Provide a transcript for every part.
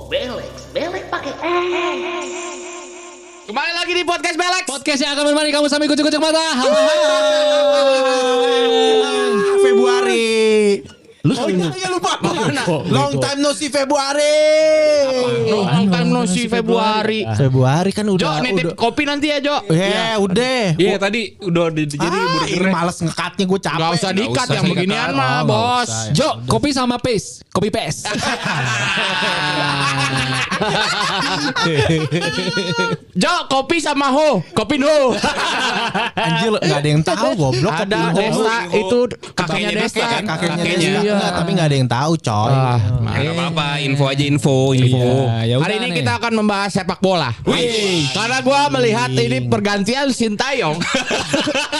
Belek pakai S. Kembali lagi di podcast Belek. Podcast yang akan menemani kamu sampai kucuk-kucuk mata. Februari. Lu Iya lupa. Long time no see Februari. Long time no see Februari. Februari kan Jo, udah. nitip kopi nanti ya Jo. Udah. Iya tadi udah jadi Ini males ngekatnya gue capek. Gak usah dikat yang beginian mah bos. Jo, kopi sama paste. Kopi paste. Jo, kopi sama ho. Kopi no. Anjir gak ada yang tahu goblok. Ada Desta itu kakeknya Desta kan. Kakeknya Kakeknya. Desta. Enggak, tapi gak ada yang tahu coy. Nggak apa-apa, info aja info. Ya Hari ini kita akan membahas sepak bola. Karena gue melihat ini pergantian Sintayong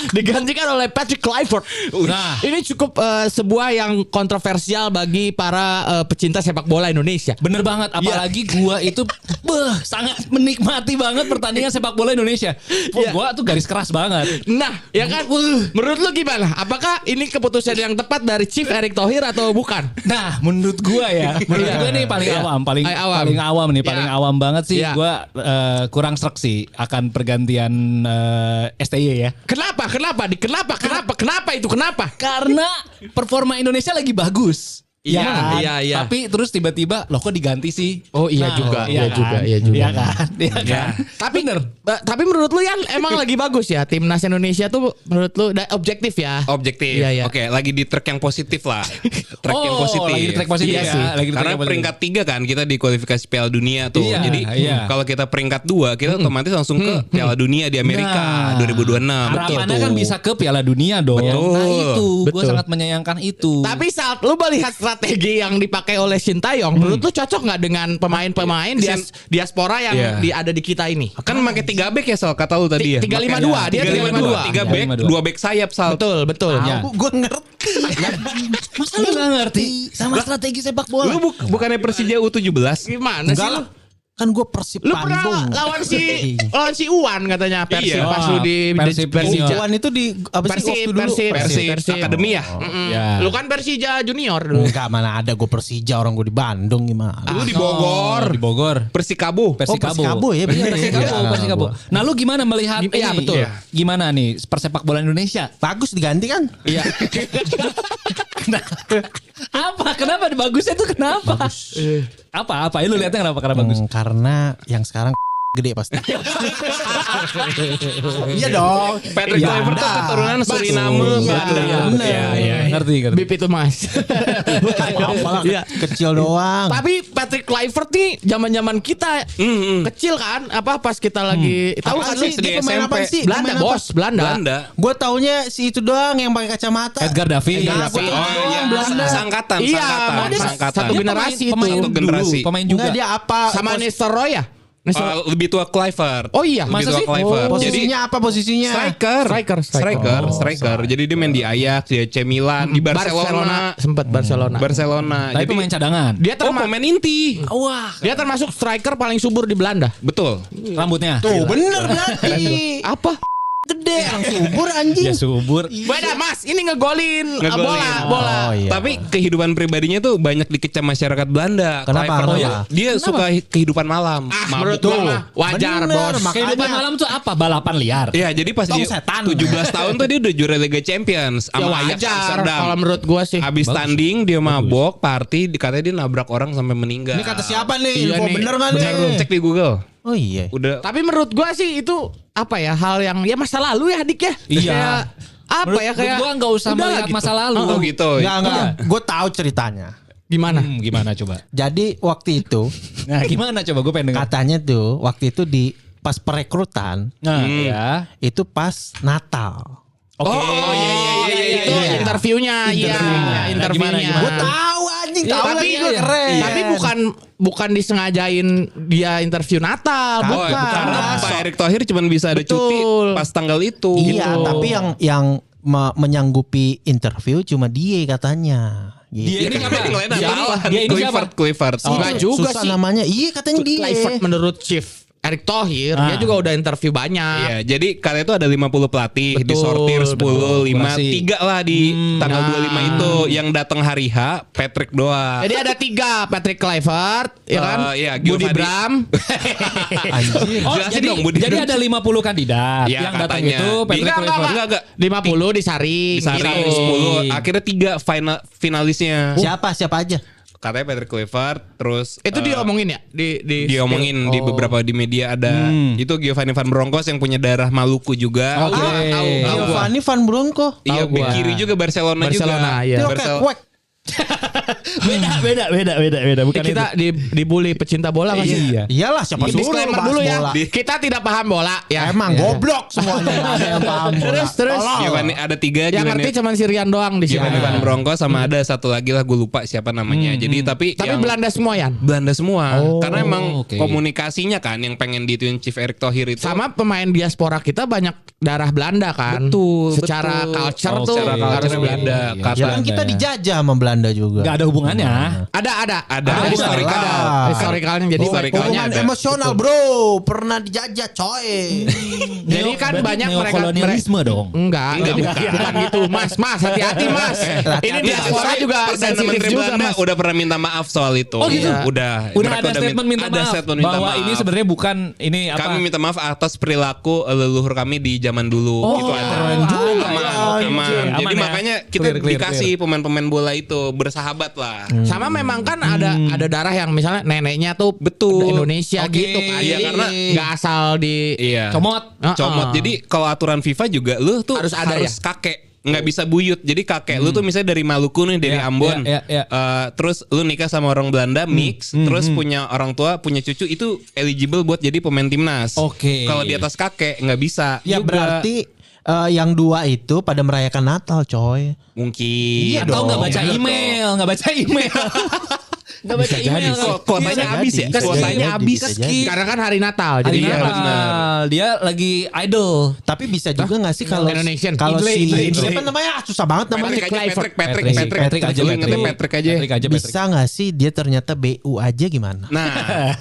digantikan oleh Patrick Kluivert. Nah, Ini cukup sebuah yang kontroversial bagi para pecinta sepak bola Indonesia. bener banget. Apalagi gua itu sangat menikmati banget pertandingan sepak bola Indonesia. Gua tuh garis keras banget. Nah, ya kan? Menurut lu gimana? Apakah ini keputusan yang tepat dari Chief Erick Thohir atau bukan? Nah, menurut gua ya, menurut gua nih paling awam, paling awam nih, paling awam banget sih. Ya. Gua kurang srek sih akan pergantian STY ya. Kenapa itu? Kenapa? Karena performa Indonesia lagi bagus. Iya, Ya kan? iya. Tapi terus tiba-tiba loh kok diganti sih? Oh iya juga, iya iya juga. Iya kan? Tapi menurut lu Yan emang lagi bagus ya timnas Indonesia tuh menurut lu objektif ya? Objektif. Iya, iya. Oke, lagi di track yang positif lah. Track yang positif. Lagi di track positif Iya ya. sih. Lagi di track Karena yang positif. peringkat 3 kan kita di kualifikasi Piala Dunia tuh. Iya, Jadi iya. kalau kita peringkat 2 kita otomatis langsung ke Piala Dunia di Amerika 2026. Harapannya kan bisa ke Piala Dunia dong. Betul. Nah itu, gue Betul. sangat menyayangkan itu. Tapi saat lu melihat strategi yang dipakai oleh Sintayong, menurut lu cocok nggak dengan pemain-pemain diaspora yang Iya. ada di kita ini? Kan pakai 3 back ya Sal, kata lu tadi ya. 352, dia 352. 3 back, 2 back sayap Sal. Betul. Ya. Gue ngerti. Masa lu gak ngerti sama strategi sepak bola? Lu bukannya Persija U17? Gimana sih Enggak lu? lah. Kan gue Persib Lu pernah Bandung. lawan si Uwan katanya Persib Iya. pas lu di Persib. Persija. Uwan itu di apa sih waktu dulu? Persib Akademi ya? Ya. Lu kan Persija junior dulu. Enggak, mana ada gue Persija, orang gue di Bandung gimana. Lu di Bogor. Di Bogor. Persikabo. Persikabo ya, bener. Persikabo. Nah lu gimana melihat Iya, ini? betul. Gimana nih persepak bola Indonesia? Bagus diganti kan? Iya. Apa? Kenapa bagusnya tuh kenapa? Apa? Lu lihatnya kenapa? Karena bagus. Karena yang sekarang gede pasti. Iya dong. Patrick Iya, Kluivert tuh ada. keturunan Suriname, Belanda. Iya. Ngerti. Bip itu Mas. Apalah, Iya. kecil doang. Tapi Patrick Kluivert nih zaman-zaman kita kecil kan? Apa pas kita lagi tahu kan Apaan sih sih? di Dia pemain SMP. apa sih? Belanda Pemain apa? bos, Belanda. Gue taunya si itu doang yang pakai kacamata. Edgar David. Edgar David. Oh iya, Belanda. Sangkatan. Iya, dia Sangkatan. satu generasi itu. Satu generasi. Pemain Enggak, juga. dia apa? Sama Nistelrooy ya? Lebih tua Kluivert. Oh iya, Lebih masa tua sih? Kluivert. Oh, Jadi posisinya apa posisinya? striker. Jadi dia main di Ajax, di AC Milan, di Barcelona. Sempat Barcelona. Barcelona. Tapi Jadi pemain cadangan. Dia pemain inti. Wah. dia termasuk striker paling subur di Belanda. Betul. Rambutnya. Tuh bener berarti. Apa? Gede, orang subur anjing. Ya subur. Beda Mas, ini ngegolin Ngegolin. bola. Oh, iya. Tapi kehidupan pribadinya tuh banyak dikecam masyarakat Belanda. Kenapa? Kluivert. Kenapa? Dia suka kehidupan malam. Menurut Mabuk. gua mah wajar Bener, bos. makanya. Kehidupan malam tuh apa? Balapan liar. Iya, jadi pas Tong dia setan. 17 tahun tuh dia udah juara Liga Champions Ya sama Ajax wajar Amsterdam. kalau menurut gua sih. Habis tanding dia mabok, party, katanya dia nabrak orang sampai meninggal. Ini kata siapa nih? Iya Info nih. bener nggak Bener nih? lu, cek di Google. Oh iya. Udah Tapi menurut gua sih itu apa ya, hal yang ya masa lalu ya Dik ya. Iya. Kayak apa Menurut ya kayak gua nggak usah udahlah melihat gitu. masa lalu. Oh gitu. Enggak. Gue tahu ceritanya. Gimana? Gimana coba? Jadi waktu itu Nah, gimana coba gue pengen dengar. katanya tuh waktu itu di pas perekrutan Nah, ya. itu pas Natal. Oke. Oh iya. Itu interviewnya, iya, interviewnya. Gimana? Gue tahu anjing, Iya, tahu tapi lagi gue keren. Tapi bukan disengajain dia interview Natal, Oh, bukan. karena Pak Erick Thohir cuma bisa ada cuti Betul. pas tanggal itu. Iya, gitu. tapi yang menyanggupi interview cuma dia katanya. Gitu. Dia ini siapa? Yang lain Dia apaan? dia ini siapa? Kluivert. Enggak juga Susah sih. namanya. Iya katanya dia. Kluivert menurut Chief Erick Thohir, dia juga udah interview banyak. Iya, jadi kali itu ada 50 pelatih, Betul, disortir 10, 5, Kurasi. 3 lah di tanggal Nah. 25 itu. Yang datang hari H, Patrick doang. Jadi ada 3, Patrick Kluivert, ya kan? Iya, Budi Giovanni. Bram. Anjir. Oh, Jelasin jadi, dong, Budi. jadi ada 50 kandidat Iya, yang datang katanya. itu Patrick Enggak, Kluivert. Enggak. 50 disaring. Disaring gitu. 10, akhirnya 3 finalisnya. Siapa aja? Katanya Patrick Kluivert, terus Itu diomongin ya di diomongin di beberapa di media ada itu Giovanni Van Bronckhorst yang punya darah Maluku juga. Oke. tahu. Giovanni Van Bronckhorst. Iya, Tahu bek gua. kiri juga Barcelona Barcelona, juga. iya. Dia kayak kuek. Beda. Bukan kita dibully pecinta bola kan sih? Iya. Iyalah, siapa suruh Disclaimer bahas dulu ya. bola. Kita tidak paham bola ya. Emang goblok semuanya, nggak ada yang paham bola. Terus. Tolong. Giovanni ada 3 Yang ngerti cuman Sirian doang di sini. Giovanni Van Bronckhorst sama ada satu lagi lah gue lupa siapa namanya. Jadi tapi yang Belanda semua ya. Belanda semua. Oh, Karena emang oke. komunikasinya kan yang pengen dituin Chief Erick Thohir itu. Sama pemain diaspora kita banyak darah Belanda kan. Betul, Secara betul. culture Oh, tuh secara harus culture Belanda. Iya. Kata Ya kan kita dijajah sama Belanda juga. Gak ada hubungannya. Ada. Ada Jadi historical. ada. Historicalnya jadi Historicalnya Hubungan ada. emosional bro, pernah dijajah coy. Jadi kan Berarti banyak mereka neokolonialisme dong. Enggak, bukan gitu. Mas, hati-hati Mas. Ini diaspora juga Perdana sensitif Menteri juga Belanda Mas. udah pernah minta maaf soal itu. Oh, gitu? Udah. Udah Mereka ada statement minta ada maaf statement minta bahwa maaf. ini sebenarnya bukan ini apa? Kami minta maaf atas perilaku leluhur kami di zaman dulu. Oh, Itu ada. keren juga. Aman. Aman Jadi ya. makanya kita Clear. dikasih pemain-pemain bola itu bersahabat lah. Sama memang kan ada darah yang misalnya neneknya tuh Betul. Indonesia Oke. gitu kan. Iya, Jadi karena nggak asal di Iya. Comot. Comot. Jadi kalau aturan FIFA juga lu tuh Harus ada ya? kakek. Nggak bisa buyut. Jadi kakek lu tuh misalnya dari Maluku nih, dari Iya, Ambon. iya, iya. Terus lu nikah sama orang Belanda mix, terus punya orang tua, punya cucu, itu eligible buat jadi pemain timnas. Oke. Kalau di atas kakek nggak bisa. Ya juga. berarti yang dua itu pada merayakan Natal coy. Mungkin. Iya Atau dong. nggak baca email, nggak baca email. Nggak baca email. Kuotanya Bisa habis jadi, ya. bisa Kuotanya jadi, habis. bisa jadi. karena kan hari Natal. Hari Jadi Iya, Natal. benar. Dia lagi idol. Tapi bisa juga nggak sih kalau Indonesian. kalau Idle, si idle. siapa namanya susah banget namanya. Patrick Patrick aja. Lu ingetnya Patrick aja. Bisa nggak sih dia ternyata BU aja gimana? Nah,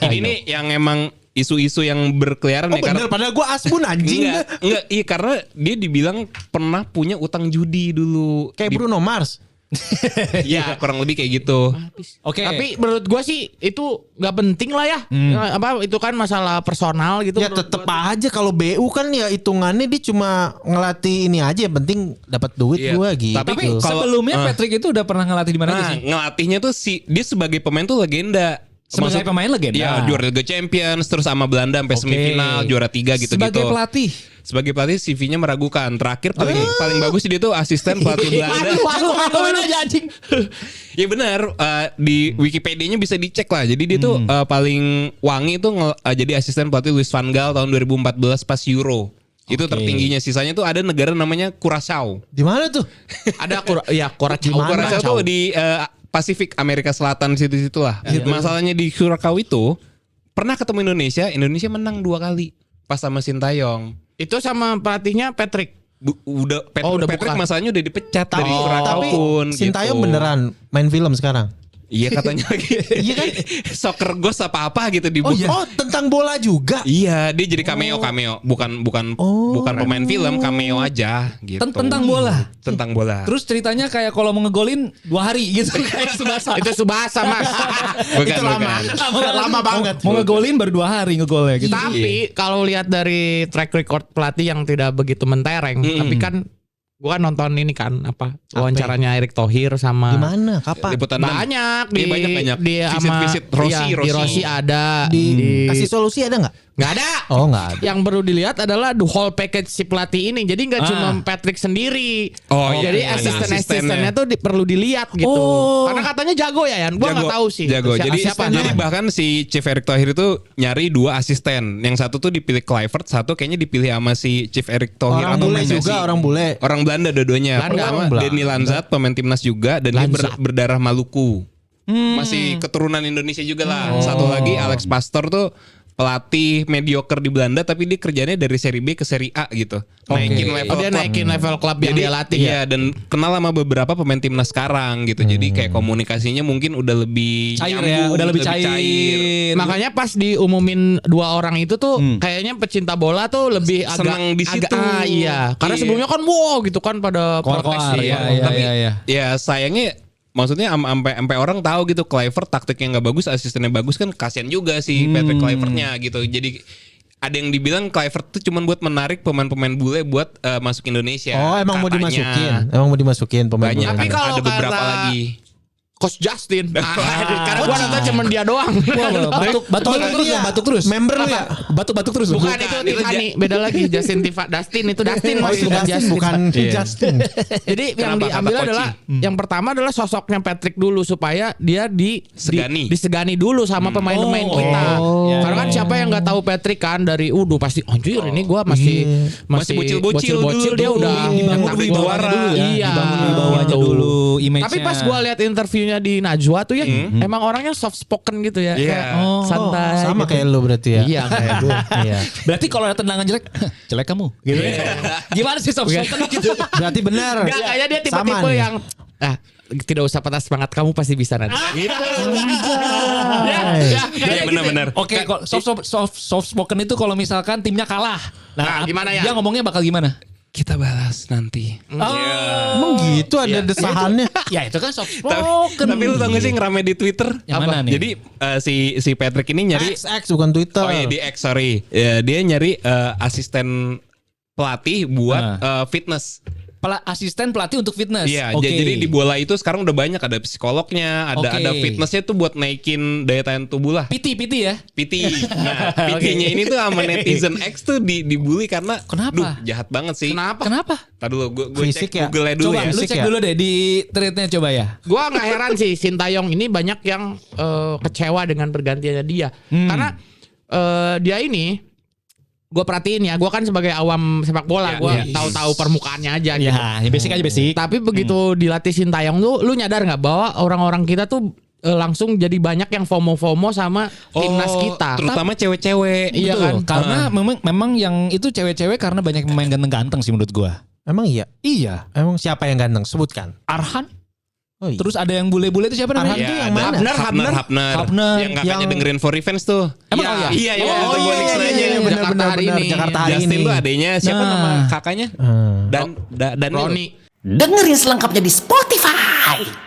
ini nih yang emang isu-isu yang berkeliaran Oh ya karena bener, padahal gue asbun anjing. enggak, iya karena dia dibilang pernah punya utang judi dulu. Kayak Bruno Mars. Ya kurang lebih kayak gitu. Oke. Tapi menurut gua sih itu nggak penting lah ya. Apa itu kan masalah personal gitu. Ya menurut tetep gua. aja kalau BU kan ya hitungannya dia cuma ngelatih ini aja, yang penting dapat duit Iya, gua gitu. tapi Tapi Kalau- sebelumnya Patrick itu udah pernah ngelatih di mana aja Nah, sih? ngelatihnya tuh dia sebagai pemain tuh legenda. Sebagai pemain legenda. Ya, juara Liga Champions terus sama Belanda sampai Oke. semifinal, juara 3 gitu-gitu. Sebagai pelatih. Sebagai pelatih CV-nya meragukan. Terakhir paling bagus dia tuh asisten pelatih Belanda. Waduh, aja anjing. Ya benar, di Wikipedia-nya bisa dicek lah. Jadi dia tuh paling wangi tuh jadi asisten pelatih Louis van Gaal tahun 2014 pas Euro. Itu tertingginya. Sisanya tuh ada negara namanya Curaçao. Di mana tuh? Ada Curaçao. Curaçao tuh di Pasifik Amerika Selatan situ-situ lah. Masalahnya di Curaçao itu pernah ketemu Indonesia menang 2 kali pas sama Sintayong. Itu sama pelatihnya Patrick. Udah Oh, udah Patrick bukan. masalahnya udah dipecat dari Curaçao Tapi pun. Sintayong gitu. beneran main film sekarang. Iya katanya lagi. Iya kan? Soccer Ghost apa gitu di Oh, oh tentang bola juga. Iya, dia jadi cameo, bukan pemain film, cameo aja gitu. Tentang bola. Tentang bola. Terus ceritanya kayak kalau mau ngegolin 2 hari gitu kayak Subasa. Itu Subasa Mas. bukan, Itu lama. Lama banget. Mau ngegolin baru 2 hari ngegolnya gitu. Tapi kalau lihat dari track record pelatih yang tidak begitu mentereng, tapi kan gua nonton ini kan apa wawancaranya Erick Thohir sama Gimana? Kapan? Liputan 6. banyak Iya, banyak. di sama Visit Rossi, iya, di Rossi ada Kasih solusi ada nggak? nggak ada. Oh nggak ada. Yang perlu dilihat adalah the whole package si pelatih ini. Jadi nggak cuma Patrick sendiri. Oh, iya, jadi iya, asisten-asistennya tuh perlu dilihat gitu. Oh. Karena katanya jago ya Yan. Gua nggak tahu sih. Jago. Jadi siapa jadi namanya? bahkan si Chief Erick Thohir itu nyari 2 asisten. Yang satu tuh dipilih Kluivert, satu kayaknya dipilih sama si Chief Erick Thohir Orang atau bule Messi. juga, orang bule. Orang Belanda dua-duanya. Belanda. Pertama Belanda. Denny Lanzat pemain timnas juga dan dia Lanzat. berdarah Maluku. Masih keturunan Indonesia juga lah. Satu lagi Alex Pastor tuh pelatih mediocre di Belanda tapi dia kerjanya dari seri B ke seri A gitu. Naikin level Dia klub. naikin level klub yang Jadi, dia latih iya, dan kenal sama beberapa pemain timnas sekarang gitu. Jadi kayak komunikasinya mungkin udah lebih Cair ya, nyambung, udah lebih cair. Makanya pas diumumin 2 orang itu tuh kayaknya pecinta bola tuh lebih Senang di situ. Iya, karena Iya. sebelumnya kan wow gitu kan pada protes. Koar-koar, Iya. iya, Tapi iya. ya sayangnya maksudnya sampai orang tahu gitu Kluivert taktiknya nggak bagus, asistennya bagus kan kasihan juga sih Patrick Kluivertnya gitu. Jadi ada yang dibilang Kluivert tuh cuman buat menarik pemain-pemain bule buat masuk Indonesia. Oh, emang mau katanya. dimasukin. Emang mau dimasukin pemain Banyak bola. Tapi kan, kalau ada beberapa kata- lagi. Coach Justin. Karena gua nonton cuma dia doang. Batuk terus ya, batuk terus. Member lu ya? Batuk terus. Bukan Bukan, itu itu Tiffany, beda lagi Justin Dustin itu Dustin. Oh, itu bukan Justin, bukan Justin. Jadi yang Kenapa diambil kata adalah yang pertama adalah sosoknya Patrick dulu supaya dia Segani. disegani dulu sama pemain-pemain kita. iya, Karena kan siapa yang nggak tahu Patrick kan dari pasti anjir ini gua masih bocil-bocil dulu, dia udah dibangun tapi wibawanya dulu ya. Iya. Dibangun wibawanya gitu. dulu, image-nya. Tapi pas gua lihat interviewnya di Najwa tuh ya, emang orangnya soft spoken gitu ya, Iya. kayak santai. Sama gitu. kayak lu berarti ya. Iya kayak gue. Iya. Berarti kalau ada tendangan jelek, jelek kamu. Gitu. Gimana sih soft spoken gitu? Berarti benar. Enggak, kayaknya dia tipe-tipe Sama nih. yang tidak usah patah semangat, kamu pasti bisa nanti. Gitu. Iya benar-benar. Oke, kok soft spoken itu kalau misalkan timnya kalah. Nah, gimana ya? Dia ngomongnya bakal gimana? Kita balas nanti. Emang gitu ada desahannya. Ya itu kan soft Tapi, spoken. tapi lu tau gak sih yang rame di Twitter? Yang mana nih? Jadi si Patrick ini nyari XX bukan Twitter. Oh iya di X sorry. Ya, dia nyari asisten pelatih buat fitness. Asisten pelatih untuk fitness. Iya, Oke. jadi di bola itu sekarang udah banyak ada psikolognya, ada Oke. fitnessnya tuh buat naikin daya tahan tubuh lah. PT ya. PT. Nah, PT-nya ini tuh sama netizen X tuh dibully karena Kenapa? duh, jahat banget sih. Kenapa? Tadi dulu gue Fisik cek ya? Google-nya dulu Coba ya. lu Fisik cek ya? dulu deh di thread-nya coba ya. Gua nggak heran sih Sintayong ini banyak yang kecewa dengan bergantiannya dia. Karena dia ini gue perhatiin ya, gue kan sebagai awam sepak bola, Ya, gue ya. tahu permukaannya aja gitu. Ya basic aja basic. Tapi begitu dilatih Sintayong tuh, lu nyadar nggak bahwa orang-orang kita tuh langsung jadi banyak yang FOMO sama timnas kita. Terutama cewek-cewek. Iya Betul, kan? karena memang yang itu cewek-cewek karena banyak pemain ganteng-ganteng sih menurut gua. Emang iya? Iya. Emang siapa yang ganteng? Sebutkan. Arhan. Oh iya. Terus ada yang bule-bule itu siapa Arhan namanya? tuh Ya, yang mana? Hapner. Hapner. Yang kakaknya Yang- dengerin For Revenge tuh. Emang oh iya? Iya, Oh, itu gue iya, nanya. iya, benar Jakarta benar hari benar ini. Jakarta hari Justin ini. tuh adanya siapa Nah. nama kakaknya? Dan Dengerin selengkapnya di Spotify.